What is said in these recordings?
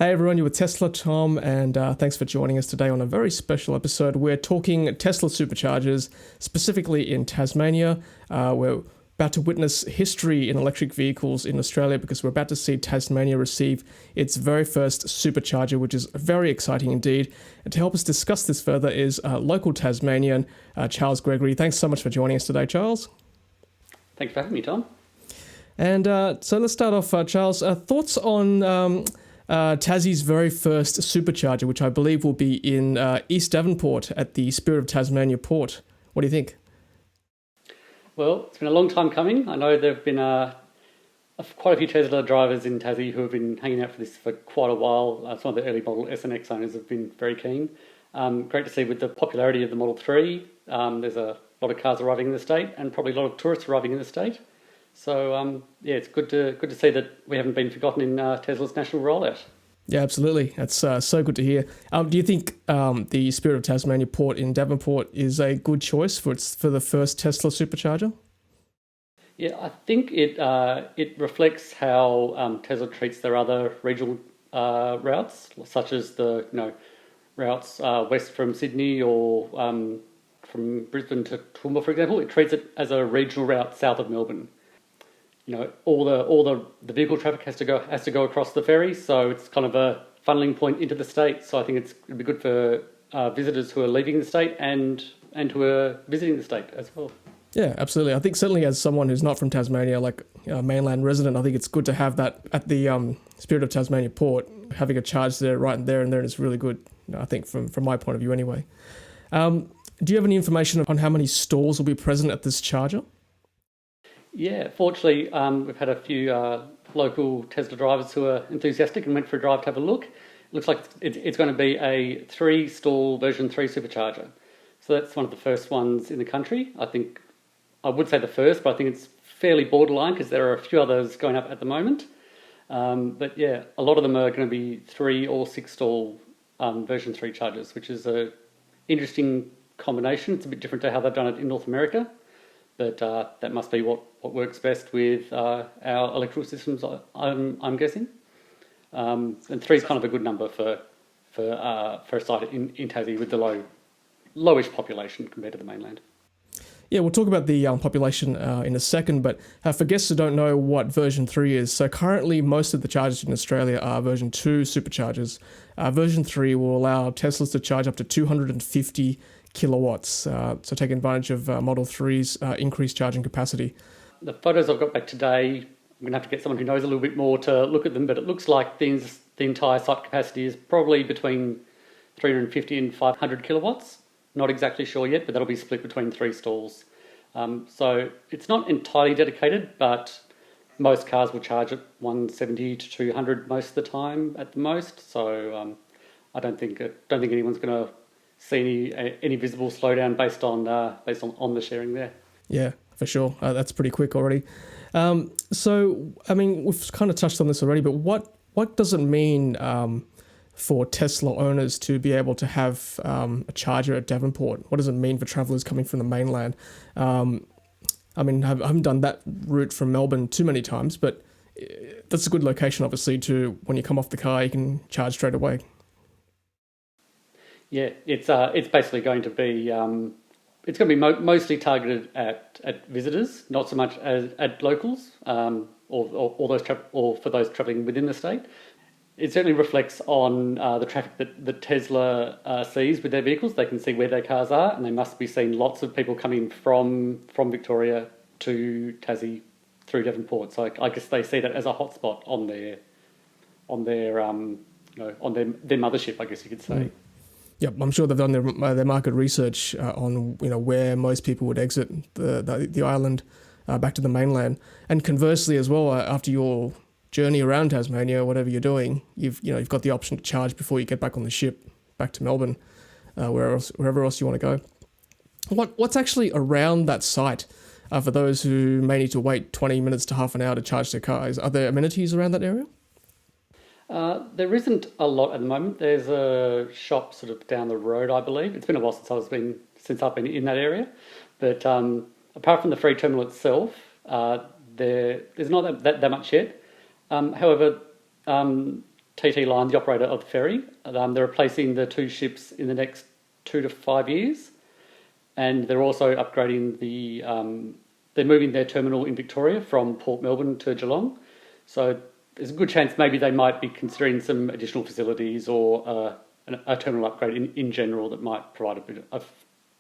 Hey everyone, you're with Tesla Tom, and thanks for joining us today on a very special episode. We're talking Tesla Superchargers, specifically in Tasmania. We're about to witness history in electric vehicles in Australia because we're about to see Tasmania receive its very first supercharger, which is very exciting indeed. And to help us discuss this further is local Tasmanian Charles Gregory. Thanks so much for joining us today, Charles. Thanks for having me, Tom. And so let's start off, Charles. Thoughts on Tassie's very first supercharger, which I believe will be in East Devonport at the Spirit of Tasmania port. What do you think? Well, it's been a long time coming. I know there have been quite a few Tesla drivers in Tassie who have been hanging out for this for quite a while. Some of the early Model S and X owners have been very keen. Great to see with the popularity of the Model 3. There's a lot of cars arriving in the state and probably a lot of tourists arriving in the state. So, it's good to see that we haven't been forgotten in Tesla's national rollout. Yeah, absolutely. That's so good to hear. Do you think the Spirit of Tasmania port in Devonport is a good choice for the first Tesla supercharger? Yeah, I think it reflects how Tesla treats their other regional routes, such as the routes west from Sydney or from Brisbane to Toowoomba, for example. It treats it as a regional route south of Melbourne. All the vehicle traffic has to go across the ferry, so it's kind of a funneling point into the state. So I think it'd be good for visitors who are leaving the state and who are visiting the state as well. Yeah, absolutely. I think certainly as someone who's not from Tasmania, like a mainland resident, I think it's good to have that at the Spirit of Tasmania port. Having a charge there right and there is really good. I think from my point of view anyway. Do you have any information on how many stalls will be present at this charger? Yeah, fortunately, we've had a few local Tesla drivers who are enthusiastic and went for a drive to have a look. It looks like it's going to be a 3-stall version 3 supercharger. So that's one of the first ones in the country. I would say the first, but I think it's fairly borderline because there are a few others going up at the moment. But yeah, a lot of them are going to be 3 or 6-stall version 3 chargers, which is an interesting combination. It's a bit different to how they've done it in North America. But that must be what works best with our electrical systems, I'm guessing. And 3 is kind of a good number for a site in Tassie with the lowish population compared to the mainland. Yeah, we'll talk about the population in a second, but for guests who don't know what version 3 is, so currently most of the chargers in Australia are version 2 superchargers. Version 3 will allow Teslas to charge up to 250 kilowatts, so taking advantage of Model 3's increased charging capacity. The photos I've got back today, I'm going to have to get someone who knows a little bit more to look at them, but it looks like the entire site capacity is probably between 350 and 500 kilowatts. Not exactly sure yet, but that'll be split between 3 stalls. So it's not entirely dedicated, but most cars will charge at 170 to 200 most of the time at the most. So I don't think anyone's going to see any visible slowdown based on the sharing there. Yeah, for sure. That's pretty quick already. So, I mean, we've kind of touched on this already, but what does it mean for Tesla owners to be able to have a charger at Devonport? What does it mean for travellers coming from the mainland? I mean, I haven't done that route from Melbourne too many times, but that's a good location, obviously, to when you come off the car, you can charge straight away. Yeah, it's basically going to be mostly targeted at visitors, not so much as at locals or for those travelling within the state. It certainly reflects on the traffic that Tesla sees with their vehicles. They can see where their cars are, and they must be seeing lots of people coming from Victoria to Tassie through Devonport. So I guess they see that as a hotspot on their mothership, I guess you could say. Mm. Yep, I'm sure they've done their market research on where most people would exit the island back to the mainland, and conversely as well. After your journey around Tasmania, whatever you're doing, you've got the option to charge before you get back on the ship back to Melbourne, wherever else you want to go. What's actually around that site for those who may need to wait 20 minutes to half an hour to charge their cars? Are there amenities around that area? There isn't a lot at the moment. There's a shop sort of down the road, I believe. It's been a while since I've been in that area. But apart from the free terminal itself, there's not that much yet. However, TT Line, the operator of the ferry. They're replacing the 2 ships in the next 2 to 5 years, and they're also upgrading they're moving their terminal in Victoria from Port Melbourne to Geelong. So there's a good chance maybe they might be considering some additional facilities or a terminal upgrade in general that might provide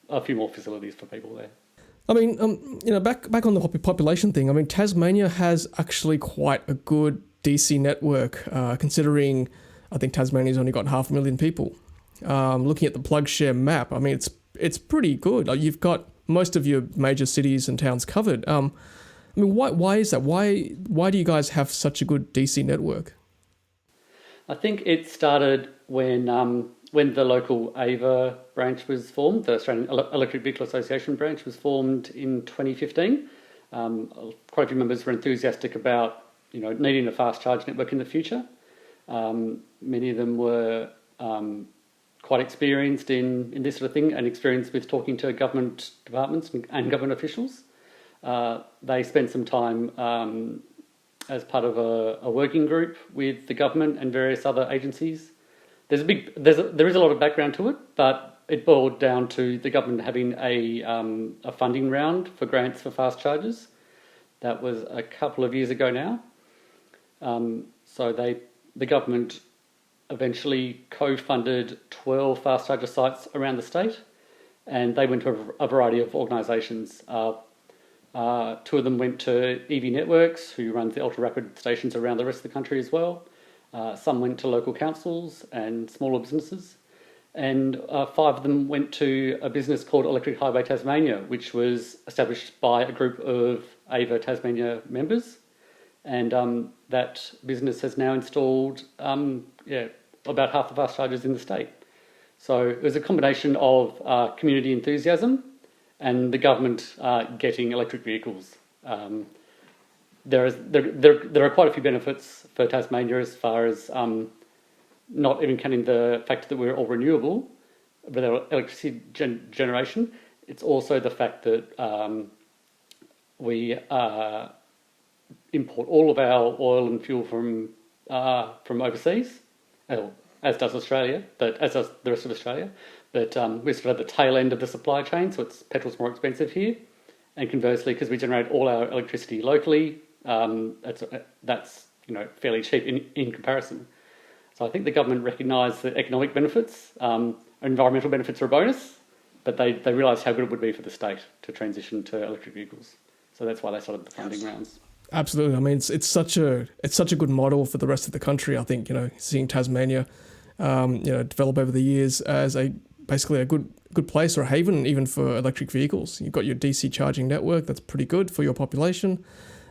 a few more facilities for people there. I mean, back on the population thing. I mean, Tasmania has actually quite a good DC network, considering I think Tasmania's only got 500,000 people. Looking at the PlugShare map, I mean, it's pretty good. You've got most of your major cities and towns covered. I mean, why is that? Why do you guys have such a good DC network? I think it started when the local AVA branch was formed, the Australian Electric Vehicle Association branch was formed in 2015. Quite a few members were enthusiastic about needing a fast charge network in the future. Many of them were quite experienced in this sort of thing and experienced with talking to government departments and government officials. They spent some time as part of a working group with the government and various other agencies. There is a lot of background to it, but it boiled down to the government having a funding round for grants for fast chargers. That was a couple of years ago now. So the government eventually co-funded 12 fast charger sites around the state, and they went to a variety of organisations. 2 of them went to EV Networks, who runs the ultra-rapid stations around the rest of the country as well. Some went to local councils and smaller businesses. And 5 of them went to a business called Electric Highway Tasmania, which was established by a group of AVA Tasmania members. And that business has now installed about half the fast chargers in the state. So it was a combination of community enthusiasm and the government getting electric vehicles. There are quite a few benefits for Tasmania as far as not even counting the fact that we're all renewable with our electricity generation. It's also the fact that we import all of our oil and fuel from overseas, as does Australia, but as does the rest of Australia. But we're sort of at the tail end of the supply chain, so petrol's more expensive here. And conversely, because we generate all our electricity locally, that's fairly cheap in comparison. So I think the government recognised that economic benefits, environmental benefits are a bonus, but they realised how good it would be for the state to transition to electric vehicles. So that's why they started the funding rounds. Absolutely. I mean, it's such a good model for the rest of the country. I think seeing Tasmania, develop over the years as basically a good place or a haven even for electric vehicles. You've got your DC charging network that's pretty good for your population,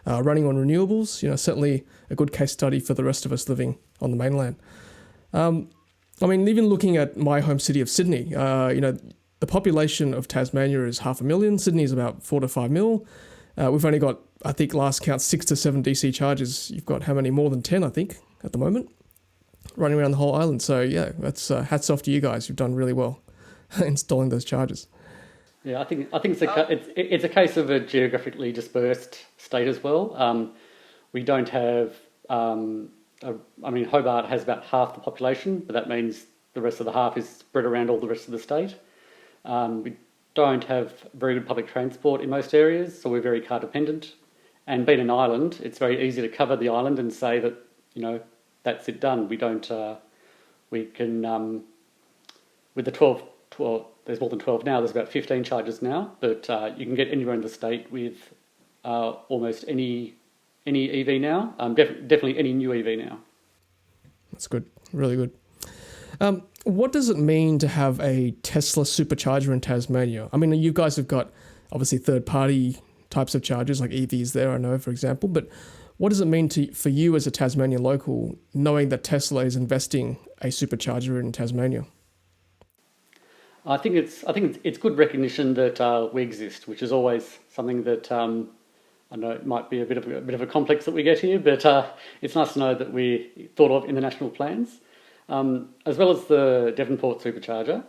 running on renewables. Certainly a good case study for the rest of us living on the mainland. I mean, even looking at my home city of Sydney, the population of Tasmania is 500,000. Sydney is about 4 to 5 mil. We've only got, I think, last count 6 to 7 DC chargers. You've got how many? More than 10, I think, at the moment, running around the whole island. So yeah, that's hats off to you guys. You've done really well installing those chargers. Yeah, I think it's a case of a geographically dispersed state as well. We don't have. Hobart has about half the population, but that means the rest of the half is spread around all the rest of the state. We don't have very good public transport in most areas, so we're very car dependent. And being an island, it's very easy to cover the island and say that that's it done. We don't. We can with the 12. There's more than 12 now. There's about 15 chargers now, but you can get anywhere in the state with almost any EV now. Definitely any new EV now. That's good. Really good. What does it mean to have a Tesla Supercharger in Tasmania? I mean, you guys have got obviously third-party types of chargers like EVs there, I know, for example, but what does it mean for you as a Tasmanian local, knowing that Tesla is investing a supercharger in Tasmania? I think it's good recognition that we exist, which is always something that I know it might be a bit of a complex that we get here, but it's nice to know that we're thought of in the national plans. As well as the Devonport Supercharger,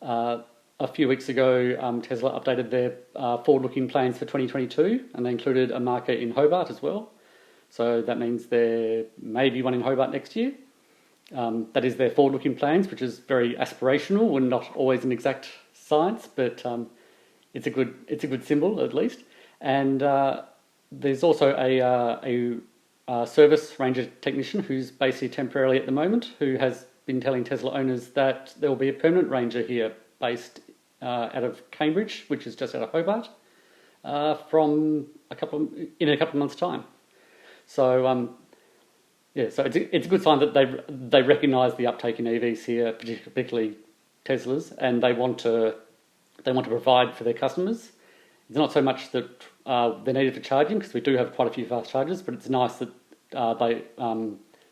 a few weeks ago, Tesla updated their forward-looking plans for 2022, and they included a marker in Hobart as well. So that means there may be one in Hobart next year. That is their forward-looking plans, which is very aspirational and not always an exact science, but it's a good symbol at least. And there's also a service ranger technician who's based here temporarily at the moment, who has been telling Tesla owners that there will be a permanent ranger here based out of Cambridge, which is just out of Hobart, in a couple of months' time. So so it's a good sign that they recognise the uptake in EVs here, particularly Teslas, and they want to provide for their customers. It's not so much that they're needed for charging, because we do have quite a few fast chargers, but it's nice that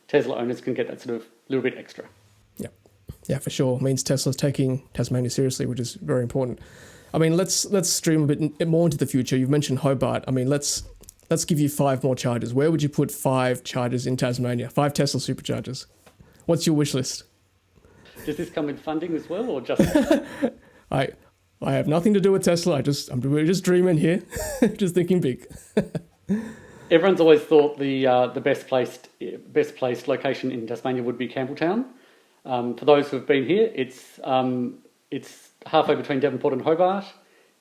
Tesla owners can get that sort of little bit extra. Yeah, for sure. It means Tesla's taking Tasmania seriously, which is very important. I mean, let's stream a bit more into the future. You've mentioned Hobart. I mean, let's give you 5 more chargers. Where would you put 5 chargers in Tasmania? 5 Tesla Superchargers. What's your wish list? Does this come with funding as well, or just? I have nothing to do with Tesla. We're just dreaming here, just thinking big. Everyone's always thought the best placed location in Tasmania would be Campbelltown. For those who have been here, it's halfway between Devonport and Hobart.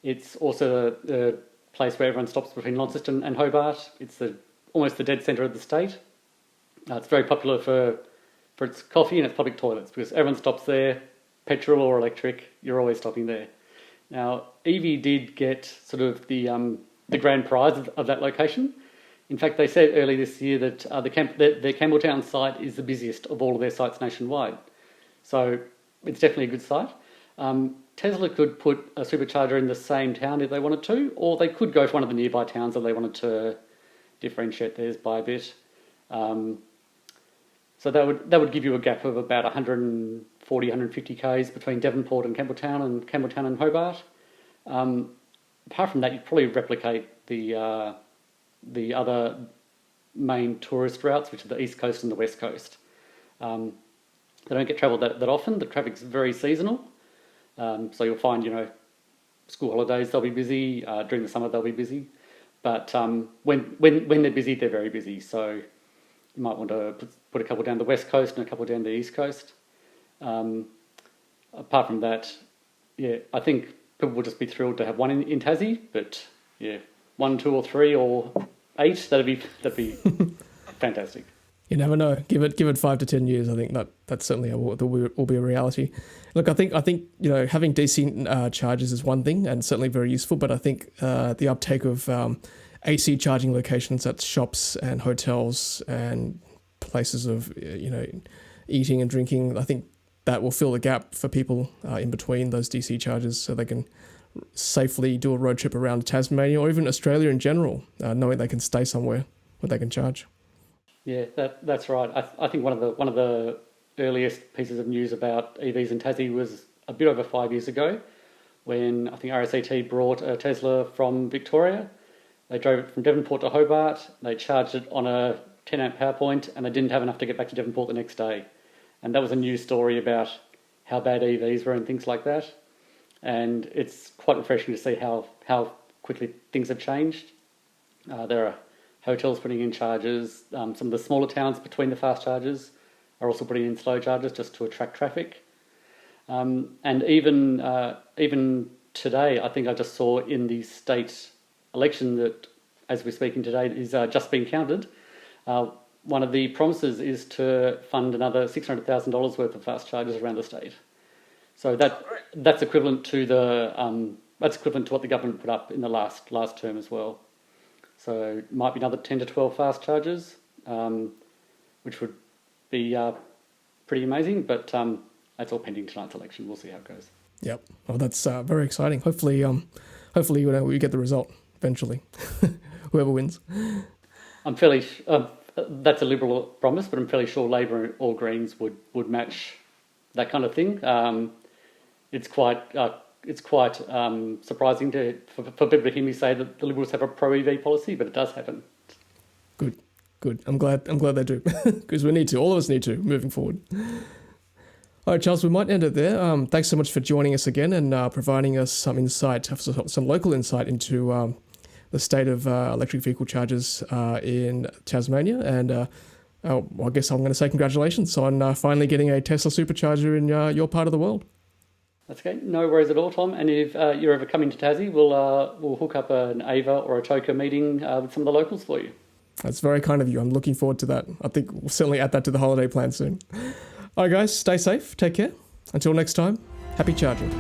It's also the place where everyone stops between Launceston and Hobart. It's almost the dead centre of the state. It's very popular for its coffee and its public toilets, because everyone stops there, petrol or electric. You're always stopping there. Now, EV did get sort of the grand prize of that location. In fact, they said early this year that their Campbelltown site is the busiest of all of their sites nationwide. So it's definitely a good site. Tesla could put a supercharger in the same town if they wanted to, or they could go to one of the nearby towns if they wanted to differentiate theirs by a bit. So that would give you a gap of about 140, 150 k's between Devonport and Campbelltown and Hobart. Apart from that, you'd probably replicate the other main tourist routes, which are the East Coast and the West Coast. They don't get travelled that often. The traffic's very seasonal. So you'll find, school holidays, they'll be busy. During the summer, they'll be busy. But when they're busy, they're very busy. So you might want to put a couple down the West Coast and a couple down the East Coast. Apart from that, I think people will just be thrilled to have one in Tassie. But 1, 2 or 3 or 8, that'd be fantastic. You never know. Give it 5 to 10 years. I think that certainly will be a reality. Look, I think having DC chargers is one thing, and certainly very useful. But I think the uptake of AC charging locations at shops and hotels and places of eating and drinking, I think that will fill the gap for people in between those DC chargers, so they can safely do a road trip around Tasmania or even Australia in general, knowing they can stay somewhere where they can charge. Yeah, that's right. I think one of the earliest pieces of news about EVs in Tassie was a bit over 5 years ago, when I think RSET brought a Tesla from Victoria. They drove it from Devonport to Hobart. They charged it on a 10 amp power point, and they didn't have enough to get back to Devonport the next day. And that was a news story about how bad EVs were and things like that. And it's quite refreshing to see how quickly things have changed. There are hotels putting in chargers. Some of the smaller towns between the fast chargers are also putting in slow chargers just to attract traffic. And even today, I think I just saw in the state election that, as we're speaking today, is just being counted. One of the promises is to fund another $600,000 worth of fast chargers around the state. So that's equivalent to what the government put up in the last term as well. So it might be another 10 to 12 fast chargers, which would be pretty amazing. But that's all pending tonight's election. We'll see how it goes. Yep. Well, that's very exciting. Hopefully, we get the result eventually. Whoever wins. I'm fairly. That's a Liberal promise, but I'm fairly sure Labor or Greens would match that kind of thing. It's quite surprising for people to hear me say that the Liberals have a pro-EV policy, but it does happen. Good. I'm glad they do, because we need to. All of us need to, moving forward. All right, Charles, we might end it there. Thanks so much for joining us again and providing us some insight, some local insight into the state of electric vehicle chargers in Tasmania. And Well, I guess I'm going to say congratulations on finally getting a Tesla Supercharger in your part of the world. That's okay. No worries at all, Tom. And if you're ever coming to Tassie, we'll hook up an AVA or a TOCA meeting with some of the locals for you. That's very kind of you. I'm looking forward to that. I think we'll certainly add that to the holiday plan soon. All right, guys, stay safe. Take care. Until next time, happy charging.